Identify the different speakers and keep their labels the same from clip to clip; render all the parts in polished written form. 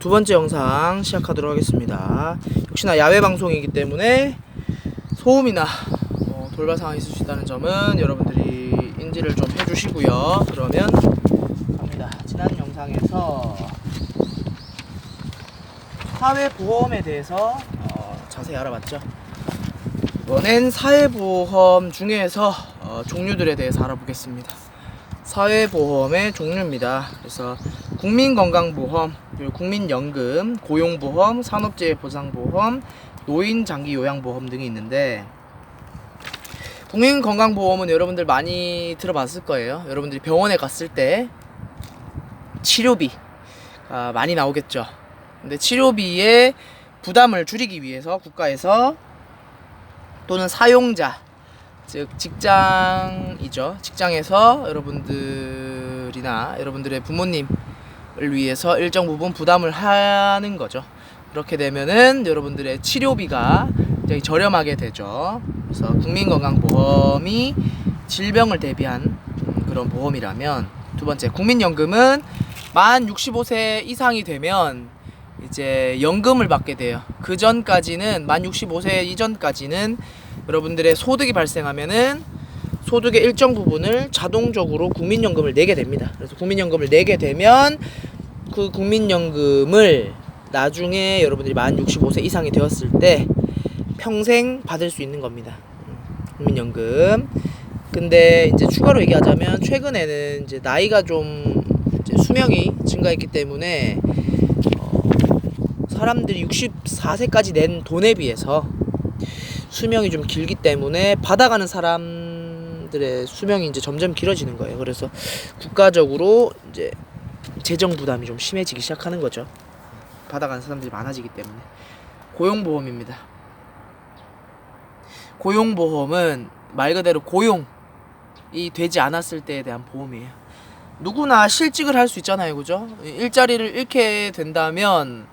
Speaker 1: 두 번째 영상 시작하도록 하겠습니다. 역시나 야외 방송이기 때문에 소음이나 돌발 상황이 있을 수 있다는 점은 여러분들이 인지를 좀 해주시고요. 그러면 갑니다. 지난 영상에서 사회보험에 대해서 자세히 알아봤죠. 이번엔 사회보험 중에서 종류들에 대해서 알아보겠습니다. 사회보험의 종류입니다. 그래서 국민건강보험, 그리고 국민연금, 고용보험, 산업재해보상보험, 노인장기요양보험 등이 있는데, 국민건강보험은 여러분들 많이 들어봤을 거예요. 여러분들이 병원에 갔을 때 치료비가 많이 나오겠죠. 근데 치료비의 부담을 줄이기 위해서 국가에서 또는 사용자, 즉 직장이죠. 직장에서 여러분들이나 여러분들의 부모님을 위해서 일정 부분 부담을 하는 거죠. 그렇게 되면은 여러분들의 치료비가 굉장히 저렴하게 되죠. 그래서 국민건강보험이 질병을 대비한 그런 보험이라면, 두 번째 국민연금은 만 65세 이상이 되면 이제 연금을 받게 돼요. 그 전까지는, 만 65세 이전까지는 여러분들의 소득이 발생하면은 소득의 일정 부분을 자동적으로 국민연금을 내게 됩니다. 그래서 국민연금을 내게 되면 그 국민연금을 나중에 여러분들이 만 65세 이상이 되었을 때 평생 받을 수 있는 겁니다. 국민연금. 근데 이제 추가로 얘기하자면, 최근에는 이제 나이가 좀 이제 수명이 증가했기 때문에 사람들이 64세까지 낸 돈에 비해서 수명이 좀 길기 때문에 받아가는 사람들의 수명이 이제 점점 길어지는 거예요. 그래서 국가적으로 이제 재정 부담이 좀 심해지기 시작하는 거죠. 받아가는 사람들이 많아지기 때문에. 고용보험입니다. 고용보험은 말 그대로 고용이 되지 않았을 때에 대한 보험이에요. 누구나 실직을 할 수 있잖아요, 그죠? 일자리를 잃게 된다면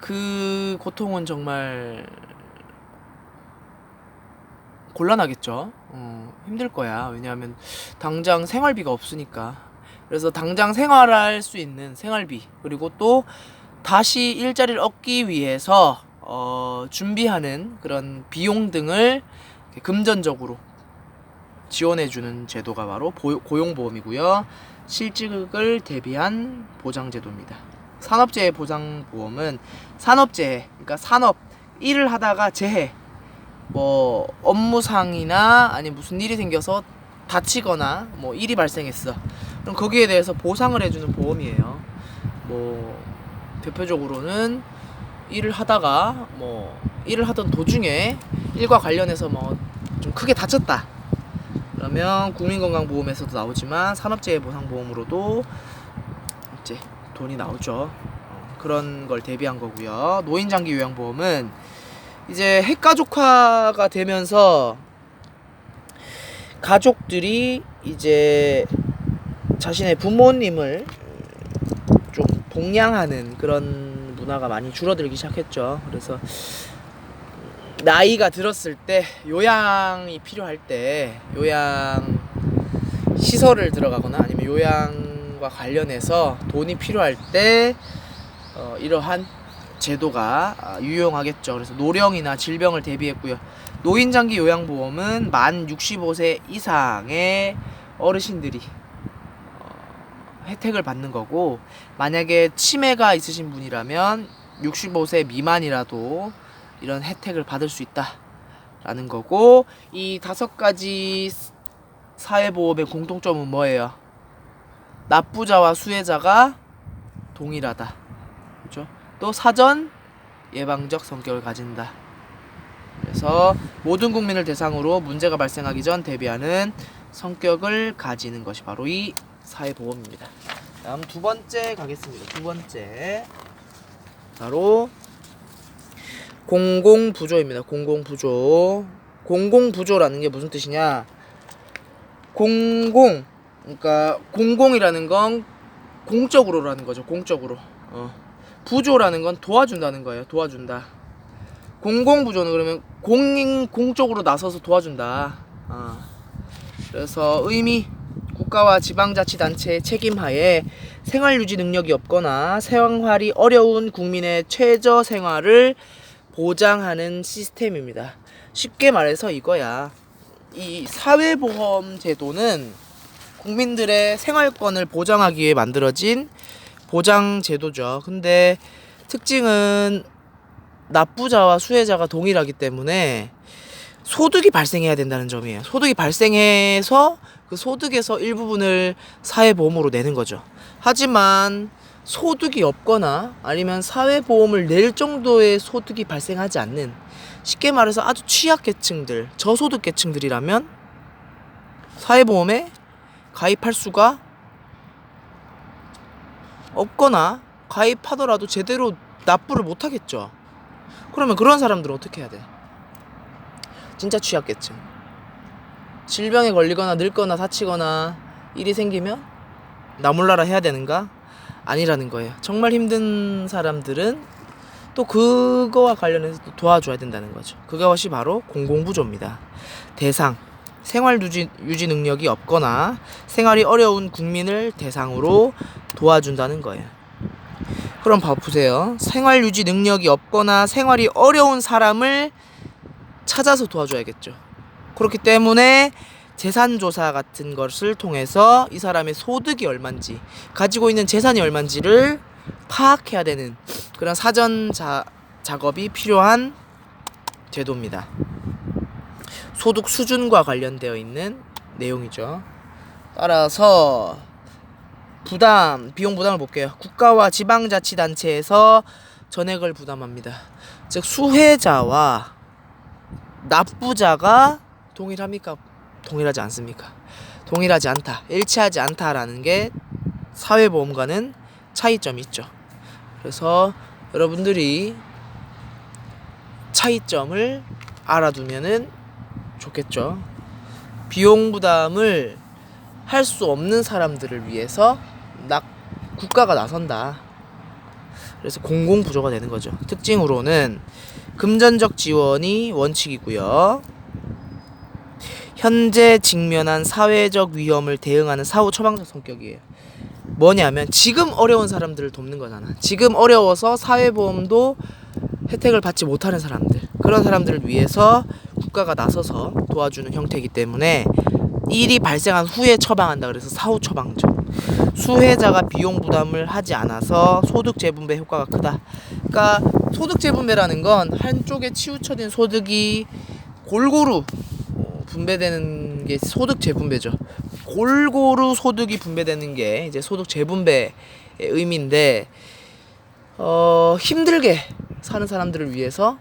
Speaker 1: 그 고통은 정말 곤란하겠죠. 힘들 거야. 왜냐하면 당장 생활비가 없으니까. 그래서 당장 생활할 수 있는 생활비, 그리고 또 다시 일자리를 얻기 위해서 준비하는 그런 비용 등을 금전적으로 지원해주는 제도가 바로 고용보험이고요. 실직을 대비한 보장제도입니다. 산업재해보상보험은 산업재해, 그러니까 산업, 일을 하다가 재해, 뭐 업무상이나 아니 무슨 일이 생겨서 다치거나 뭐 일이 발생했어. 그럼 거기에 대해서 보상을 해주는 보험이에요. 뭐 대표적으로는 일을 하다가 뭐 일을 하던 도중에 일과 관련해서 뭐 좀 크게 다쳤다. 그러면 국민건강보험에서도 나오지만 산업재해보상보험으로도 이제 돈이 나오죠. 그런 걸 대비한 거고요. 노인장기요양보험은 이제 핵가족화가 되면서 가족들이 이제 자신의 부모님을 좀 봉양하는 그런 문화가 많이 줄어들기 시작했죠. 그래서 나이가 들었을 때, 요양이 필요할 때, 요양 시설을 들어가거나 아니면 요양과 관련해서 돈이 필요할 때 이러한 제도가 유용하겠죠. 그래서 노령이나 질병을 대비했고요. 노인장기 요양보험은 만 65세 이상의 어르신들이 혜택을 받는 거고, 만약에 치매가 있으신 분이라면 65세 미만이라도 이런 혜택을 받을 수 있다라는 거고, 이 5가지 사회보험의 공통점은 뭐예요? 납부자와 수혜자가 동일하다. 그렇죠? 또 사전 예방적 성격을 가진다. 그래서 모든 국민을 대상으로 문제가 발생하기 전 대비하는 성격을 가지는 것이 바로 이 사회보험입니다. 다음 두 번째 가겠습니다. 두 번째 바로 공공부조입니다. 공공부조. 공공부조라는 게 무슨 뜻이냐? 그러니까 공공이라는 건 공적으로라는 거죠. 공적으로. 부조라는 건 도와준다는 거예요. 도와준다. 공공부조는 그러면 공적으로 나서서 도와준다. 그래서 의미, 국가와 지방자치단체의 책임하에 생활 유지 능력이 없거나 생활이 어려운 국민의 최저 생활을 보장하는 시스템입니다. 쉽게 말해서 이거야. 이 사회보험 제도는 국민들의 생활권을 보장하기 위해 만들어진 보장 제도죠. 근데 특징은 납부자와 수혜자가 동일하기 때문에 소득이 발생해야 된다는 점이에요. 소득이 발생해서 그 소득에서 일부분을 사회보험으로 내는 거죠. 하지만 소득이 없거나 아니면 사회보험을 낼 정도의 소득이 발생하지 않는, 쉽게 말해서 아주 취약계층들, 저소득계층들이라면 사회보험에 가입할 수가 없거나 가입하더라도 제대로 납부를 못하겠죠. 그러면 그런 사람들은 어떻게 해야 돼? 진짜 취약계층, 질병에 걸리거나 늙거나 다치거나 일이 생기면 나 몰라라 해야 되는가? 아니라는 거예요. 정말 힘든 사람들은 또 그거와 관련해서 또 도와줘야 된다는 거죠. 그것이 바로 공공부조입니다. 대상, 생활 유지 능력이 없거나 생활이 어려운 국민을 대상으로 도와준다는 거예요. 그럼 보세요. 생활 유지 능력이 없거나 생활이 어려운 사람을 찾아서 도와줘야겠죠. 그렇기 때문에 재산조사 같은 것을 통해서 이 사람의 소득이 얼만지, 가지고 있는 재산이 얼만지를 파악해야 되는 그런 사전 작업이 필요한 제도입니다. 소득 수준과 관련되어 있는 내용이죠. 따라서 비용 부담을 볼게요. 국가와 지방자치단체에서 전액을 부담합니다. 즉 수혜자와 납부자가 동일합니까? 동일하지 않습니까? 동일하지 않다, 일치하지 않다라는 게 사회보험과는 차이점이 있죠. 그래서 여러분들이 차이점을 알아두면은 좋겠죠. 비용 부담을 할 수 없는 사람들을 위해서 국가가 나선다. 그래서 공공부조가 되는 거죠. 특징으로는 금전적 지원이 원칙이고요. 현재 직면한 사회적 위험을 대응하는 사후 처방적 성격이에요. 뭐냐면 지금 어려운 사람들을 돕는 거잖아. 지금 어려워서 사회보험도 혜택을 받지 못하는 사람들, 그런 사람들을 위해서 국가가 나서서 도와주는 형태이기 때문에 일이 발생한 후에 처방한다. 그래서 사후 처방적. 수혜자가 비용 부담을 하지 않아서 소득 재분배 효과가 크다. 그러니까 소득 재분배라는 건 한쪽에 치우쳐진 소득이 골고루 분배되는 게 소득 재분배죠. 골고루 소득이 분배되는 게 이제 소득 재분배의 의미인데, 힘들게 사는 사람들을 위해서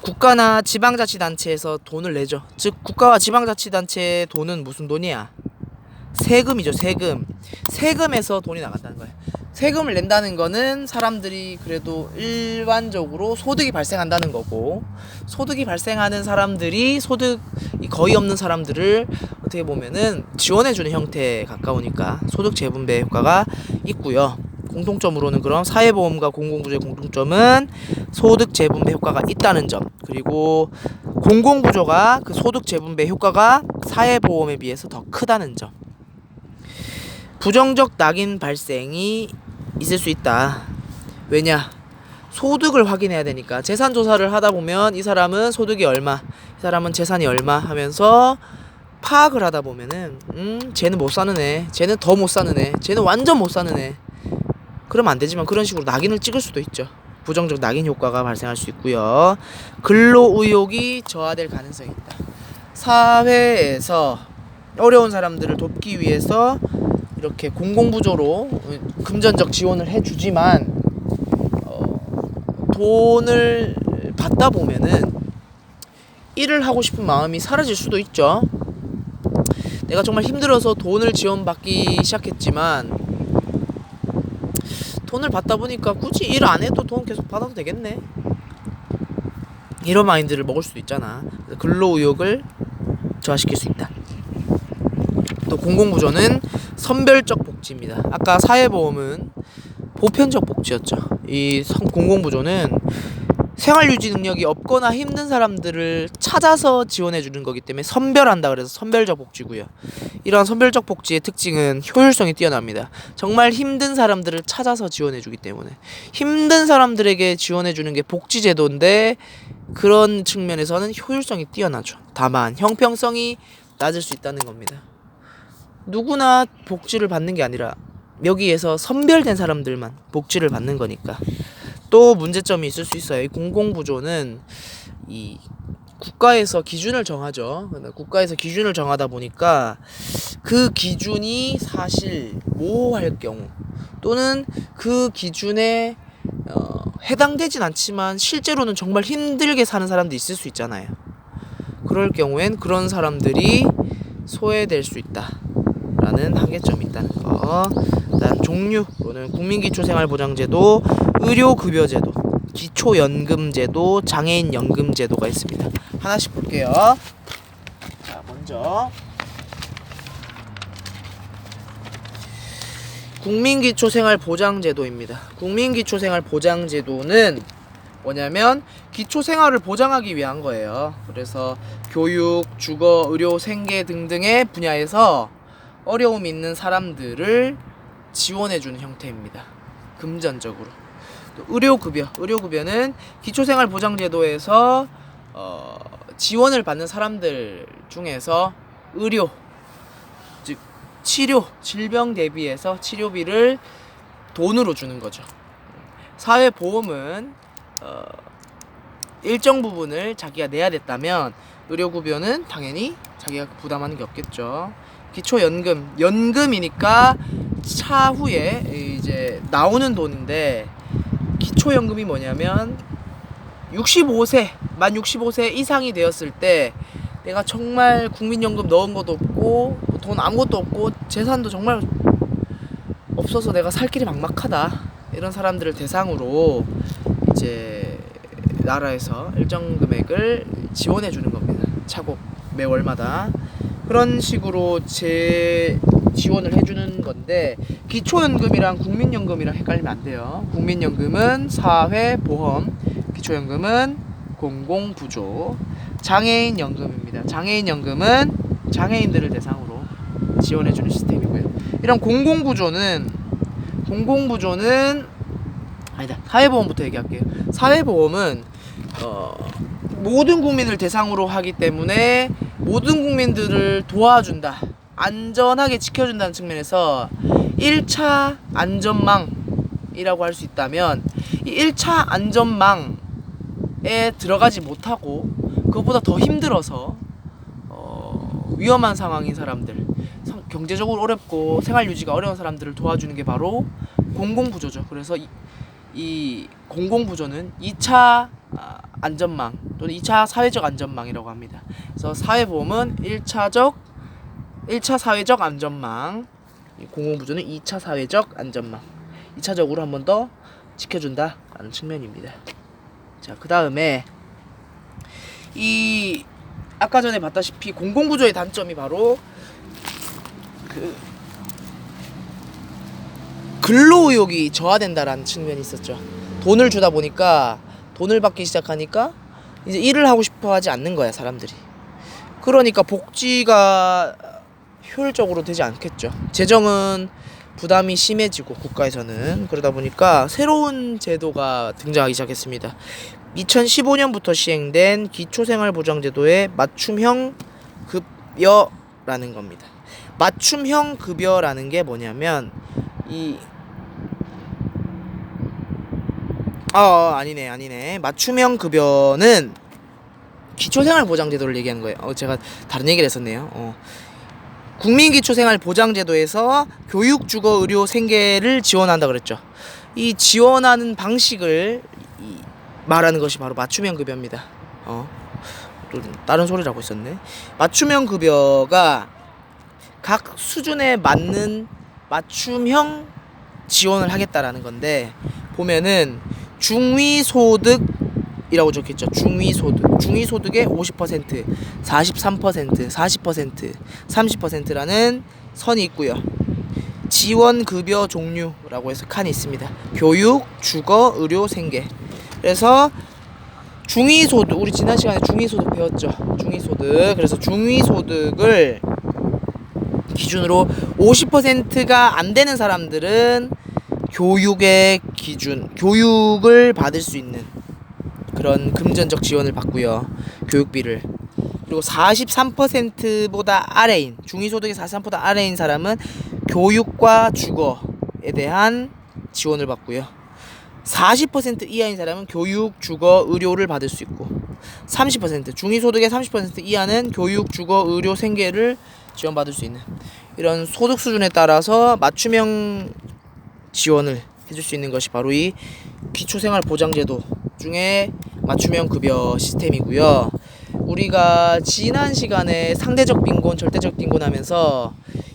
Speaker 1: 국가나 지방자치단체에서 돈을 내죠. 즉 국가와 지방자치단체의 돈은 무슨 돈이야? 세금이죠. 세금에서 돈이 나간다는 거예요. 세금을 낸다는 거는 사람들이 그래도 일반적으로 소득이 발생한다는 거고, 소득이 발생하는 사람들이 소득이 거의 없는 사람들을 어떻게 보면은 지원해주는 형태에 가까우니까 소득 재분배 효과가 있고요. 공통점으로는 그럼 사회보험과 공공부조의 공통점은 소득 재분배 효과가 있다는 점, 그리고 공공부조가 그 소득 재분배 효과가 사회보험에 비해서 더 크다는 점. 부정적 낙인 발생이 있을 수 있다. 왜냐? 소득을 확인해야 되니까. 재산 조사를 하다 보면 이 사람은 소득이 얼마, 이 사람은 재산이 얼마 하면서 파악을 하다 보면은 쟤는 못 사는 애, 쟤는 더 못 사는 애, 쟤는 완전 못 사는 애. 그러면 안 되지만 그런 식으로 낙인을 찍을 수도 있죠. 부정적 낙인 효과가 발생할 수 있고요. 근로 의욕이 저하될 가능성이 있다. 사회에서 어려운 사람들을 돕기 위해서 이렇게 공공부조로 금전적 지원을 해주지만 돈을 받다 보면은 일을 하고 싶은 마음이 사라질 수도 있죠. 내가 정말 힘들어서 돈을 지원받기 시작했지만 돈을 받다 보니까 굳이 일 안 해도 돈 계속 받아도 되겠네, 이런 마인드를 먹을 수도 있잖아. 근로의욕을 저하시킬 수 있다. 또 공공부조는 선별적 복지입니다. 아까 사회보험은 보편적 복지였죠. 이 공공부조는 생활유지 능력이 없거나 힘든 사람들을 찾아서 지원해 주는 거기 때문에 선별한다 그래서 선별적 복지고요. 이러한 선별적 복지의 특징은 효율성이 뛰어납니다. 정말 힘든 사람들을 찾아서 지원해 주기 때문에 힘든 사람들에게 지원해 주는 게 복지제도인데 그런 측면에서는 효율성이 뛰어나죠. 다만 형평성이 낮을 수 있다는 겁니다. 누구나 복지를 받는 게 아니라 여기에서 선별된 사람들만 복지를 받는 거니까. 또 문제점이 있을 수 있어요. 이 공공부조는 이 국가에서 기준을 정하죠. 국가에서 기준을 정하다 보니까 그 기준이 사실 모호할 경우 또는 그 기준에 해당되진 않지만 실제로는 정말 힘들게 사는 사람도 있을 수 있잖아요. 그럴 경우엔 그런 사람들이 소외될 수 있다라는 한계점이 있다는 거. 일단 종류로는 국민기초생활보장제도, 의료급여제도, 기초연금제도, 장애인연금제도가 있습니다. 하나씩 볼게요. 자, 먼저 국민기초생활보장제도입니다. 국민기초생활보장제도는 뭐냐면 기초생활을 보장하기 위한 거예요. 그래서 교육, 주거, 의료, 생계 등등의 분야에서 어려움이 있는 사람들을 지원해주는 형태입니다. 금전적으로. 또 의료급여는 기초생활보장제도에서 지원을 받는 사람들 중에서 의료, 즉 치료, 질병 대비해서 치료비를 돈으로 주는 거죠. 사회보험은 일정 부분을 자기가 내야 됐다면 의료급여는 당연히 자기가 부담하는 게 없겠죠. 연금이니까 차후에 이제 나오는 돈인데, 기초연금이 뭐냐면 만 65세 이상이 되었을 때 내가 정말 국민연금 넣은 것도 없고 돈 아무것도 없고 재산도 정말 없어서 내가 살 길이 막막하다, 이런 사람들을 대상으로 이제 나라에서 일정 금액을 지원해 주는 겁니다. 차곡 매월마다 그런 식으로 지원을 해주는 건데, 기초연금이랑 국민연금이랑 헷갈리면 안 돼요. 국민연금은 사회보험, 기초연금은 공공부조, 장애인연금입니다. 장애인연금은 장애인들을 대상으로 지원해주는 시스템이고요. 이런 공공부조는 아니다, 사회보험부터 얘기할게요. 사회보험은 모든 국민을 대상으로 하기 때문에 모든 국민들을 도와준다, 안전하게 지켜준다는 측면에서 1차 안전망이라고 할 수 있다면, 이 1차 안전망에 들어가지 못하고 그것보다 더 힘들어서 위험한 상황인 사람들, 경제적으로 어렵고 생활 유지가 어려운 사람들을 도와주는 게 바로 공공부조죠. 그래서 이 공공부조는 2차 안전망 또는 2차 사회적 안전망이라고 합니다. 그래서 사회보험은 1차 사회적 안전망, 공공부조는 2차 사회적 안전망, 2차적으로 한 번 더 지켜준다라는 측면입니다. 자, 그 다음에 이 아까 전에 봤다시피 공공부조의 단점이 바로 근로의욕이 저하된다라는 측면이 있었죠. 돈을 주다 보니까, 돈을 받기 시작하니까 이제 일을 하고 싶어 하지 않는 거야, 사람들이. 그러니까 복지가 효율적으로 되지 않겠죠. 재정은 부담이 심해지고 국가에서는, 그러다 보니까 새로운 제도가 등장하기 시작했습니다. 2015년부터 시행된 기초생활보장제도의 맞춤형 급여라는 겁니다. 맞춤형 급여라는 게 뭐냐면 아니네. 맞춤형 급여는 기초생활보장제도를 얘기하는 거예요. 제가 다른 얘기를 했었네요. 국민기초생활보장제도에서 교육, 주거, 의료, 생계를 지원한다 그랬죠. 이 지원하는 방식을 말하는 것이 바로 맞춤형 급여입니다. 또 다른 소리를 하고 있었네. 맞춤형 급여가 각 수준에 맞는 맞춤형 지원을 하겠다라는 건데, 보면은 중위소득이라고 적혀있죠. 중위소득의 50%, 43%, 40%, 30%라는 선이 있고요. 지원급여 종류라고 해서 칸이 있습니다. 교육, 주거, 의료, 생계. 그래서 중위소득, 우리 지난 시간에 중위소득 배웠죠. 중위소득. 그래서 중위소득을 기준으로 50%가 안 되는 사람들은 교육의 기준, 교육을 받을 수 있는 그런 금전적 지원을 받고요. 교육비를. 그리고 43%보다 아래인, 중위소득의 43%보다 아래인 사람은 교육과 주거에 대한 지원을 받고요. 40% 이하인 사람은 교육, 주거, 의료를 받을 수 있고 30%, 중위소득의 30% 이하는 교육, 주거, 의료, 생계를 지원받을 수 있는 이런 소득 수준에 따라서 맞춤형 지원을 해줄 수 있는 것이 바로 이 기초생활보장제도 중에 맞춤형 급여 시스템이고요. 우리가 지난 시간에 상대적 빈곤, 절대적 빈곤 하면서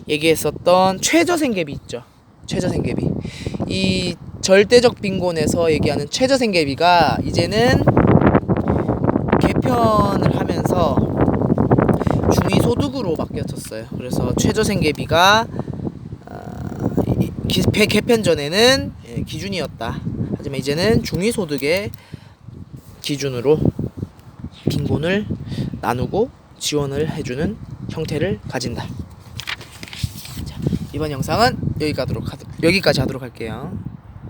Speaker 1: 얘기했었던 최저생계비 있죠. 최저생계비. 이 절대적 빈곤에서 얘기하는 최저생계비가 이제는 개편을 하면서 중위소득으로 바뀌었었어요. 그래서 최저생계비가 개편 전에는 기준이었다. 하지만 이제는 중위소득의 기준으로 빈곤을 나누고 지원을 해주는 형태를 가진다. 자, 이번 영상은 여기까지 하도록 할게요.